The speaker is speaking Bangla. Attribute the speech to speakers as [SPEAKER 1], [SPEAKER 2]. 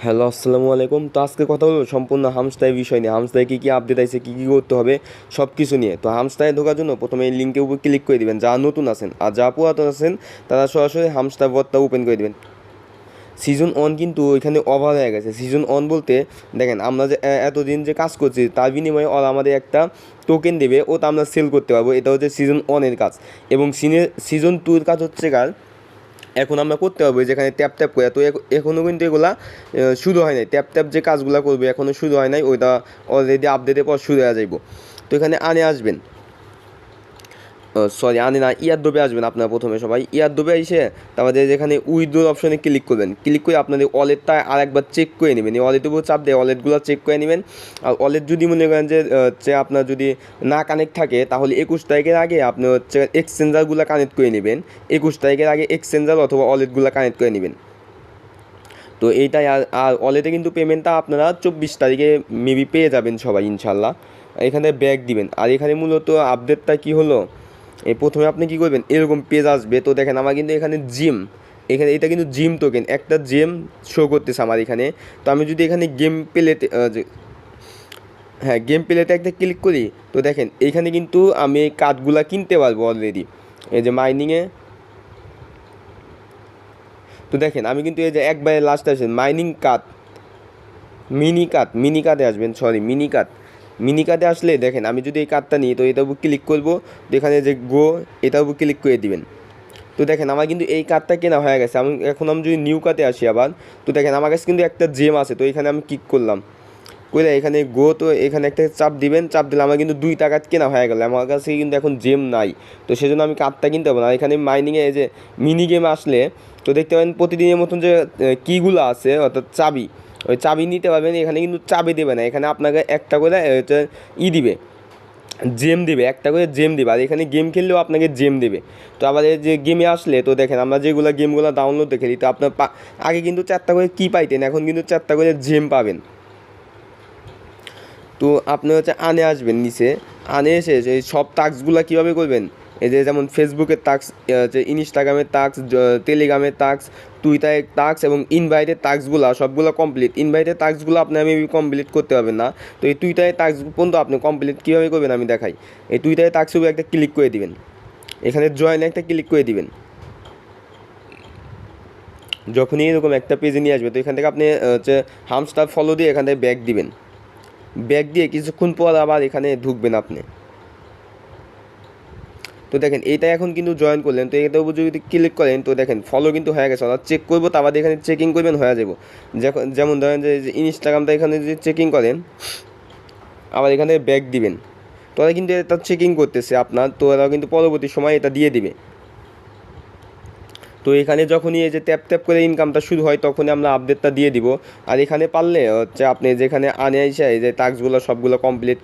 [SPEAKER 1] হ্যালো, আসসালামু আলাইকুম। তো আজকে কথা বলবো সম্পূর্ণ হামস্টারের বিষয় নিয়ে। হামস্টারে কী কী আপডেট আছে, কী কী করতে হবে সব কিছু নিয়ে। তো হামস্টারে ঢোকার জন্য প্রথমে এই লিঙ্কের উপর ক্লিক করে দিবেন যারা নতুন আছেন, আর যারা পুরাতন আছেন তারা সরাসরি হামস্টার বটটা ওপেন করে দিবেন। সিজন 1 কিন্তু ওইখানে ওভার হয়ে গেছে। সিজন 1 বলতে দেখেন আমরা যে এতদিন যে কাজ করছি তার বিনিময়ে ওরা আমাদের একটা টোকেন দেবে, ওটা আমরা সেল করতে পারবো। এটা হচ্ছে সিজন 1-এর কাজ। এবং সিজন 2-এর কাজ হচ্ছে এখন আমরা করতে পারবো যেখানে ট্যাপ ট্যাপ করে। তো এখনও কিন্তু এগুলা শুরু হয় নাই। ট্যাপ ট্যাপ যে কাজগুলো করবে এখনও শুরু হয় নাই, ওইটা অলরেডি আপডেটের পর শুরু হয়ে যাইব। তো এখানে আসবেন, সরি না, ইয়ারড্রপে আসবেন আপনারা। প্রথমে সবাই ইয়ারড্রপে এসে তারপরে যেখানে উইথড্রোর অপশনে ক্লিক করবেন। ক্লিক করে আপনাদের ওয়ালেটটা আর একবার চেক করে নেবেন। এই ওয়ালেটের উপর চাপ দিয়ে ওয়ালেটগুলো চেক করে নেবেন। আর ওয়ালেট যদি মনে করেন যে আপনার যদি না কানেক্ট থাকে তাহলে 21 তারিখের আগে আপনি হচ্ছে এক্সচেঞ্জারগুলো কানেক্ট করে নেবেন। 21 তারিখের আগে এক্সচেঞ্জার অথবা ওয়ালেটগুলো কানেক্ট করে নেবেন। তো এইটাই। আর ওয়ালেটে কিন্তু পেমেন্টটা আপনারা 24 তারিখে মেবি পেয়ে যাবেন সবাই ইনশাল্লাহ। এখানে ব্যাক দিবেন। আর এখানে মূলত আপডেটটা কী হলো, এই প্রথমে আপনি কী করবেন, এরকম পেজ আসবে। তো দেখেন আমার কিন্তু এখানে এখানে এটা কিন্তু জিম টোকেন, একটা জেম শো করতেছে আমার এখানে। তো আমি যদি এখানে গেম প্লেতে গেম প্লেতে একটা ক্লিক করি, তো দেখেন এইখানে কিন্তু আমি এই কার্ডগুলো কিনতে পারবো অলরেডি। এই যে মাইনিংয়ে, তো দেখেন আমি কিন্তু এই যে একবারে লাস্টে আসেন মাইনিং কার্ড, মিনি কার্ডে আসবেন, সরি মিনি কার্ডে আসলে দেখেন আমি যদি এই কার্ডটা নিই তো এটার উপর ক্লিক করবো। তো এখানে যে গো, এটার উপর ক্লিক করে দিবেন। তো দেখেন আমার কিন্তু এই কার্ডটা কেনা হয়ে গেছে। আমি যদি নিউ কার্ডে আসি আবার, তো দেখেন আমার কাছে কিন্তু একটা জেম আছে। তো এখানে আমি ক্লিক করলাম, করে এখানে গো, তো এখানে একটা চাপ দিবেন। চাপ দিলে আমার কিন্তু 2টা কার্ড কেনা হয়ে গেল। আমার কাছে কিন্তু এখন জেম নাই, তো সেজন্য আমি কার্ডটা কিনতে পারবো না। এখানে মাইনিংয়ে এই যে মিনি গেম আসলে তো দেখতে পাবেন প্রতিদিনের মতন যে কিগুলো আছে, অর্থাৎ চাবি, ওই চাবি নিতে পারবেন। এখানে কিন্তু চাবি দেবে না, এখানে আপনাকে একটা করে দিবে, জেম দিবে, একটা করে জেম দিবে। আর এখানে গেম খেললেও আপনাকে জেম দেবে। তো আবার এই যে গেমে আসলে তো দেখেন আমরা যেগুলো গেমগুলো ডাউনলোডে খেলি, তো আপনার আগে কিন্তু 4টা করে কী পাইতেন, এখন কিন্তু 4টা করে জেম পাবেন। তো আপনি হচ্ছে আসবেন নিচে, এসে এই সব টাস্কগুলো কীভাবে করবেন, এই যে যেমন ফেসবুকের টাস্ক, যে ইনস্টাগ্রামের টাস্ক, টেলিগ্রামের টাস্ক, টুইটারের টাস্ক এবং ইনভাইটের টাস্কগুলো সবগুলো কমপ্লিট। ইনভাইটের টাস্কগুলো আপনি মেবি কমপ্লিট করতে পারবেন না। তো এই টুইটারের টাস্ক পর্যন্ত আপনি কমপ্লিট কীভাবে করবেন আমি দেখাই। এই টুইটারের টাস্কের উপর একটা ক্লিক করে দিবেন, এখানে জয়েনে একটা ক্লিক করে দিবেন। যখনই এরকম একটা পেজে নিয়ে আসবে, তো এখান থেকে আপনি হচ্ছে হামস্টার ফলো দিয়ে এখান থেকে ব্যাক দিবেন। ব্যাক দিয়ে কিছুক্ষণ পর আবার এখানে ঢুকবেন আপনি। তো দেখেন এইটা এখন কিন্তু জয়েন করলেন। তো এটার উপর যদি ক্লিক করেন তো দেখেন ফলো কিন্তু হয়ে গেছে। অর্থাৎ চেক করবো, তো আবার এখানে চেকিং করবেন, হয়ে যাবো। যেমন ধরেন যে ইনস্টাগ্রামটা এখানে যদি চেকিং করেন, আবার এখানে ব্যাক দিবেন। তো ওরা কিন্তু এটা চেকিং করতেছে আপনার, তো ওরা কিন্তু পরবর্তী সময় এটা দিয়ে দিবে। তো এখানে যখনই এই যে ট্যাপ ট্যাপ করে ইনকামটা শুরু হয় তখনই আমরা আপডেটটা দিয়ে দিব। আর এখানে পারলে হচ্ছে আপনি যেখানে আনে এসে এই যে টাস্কগুলো সবগুলো কমপ্লিট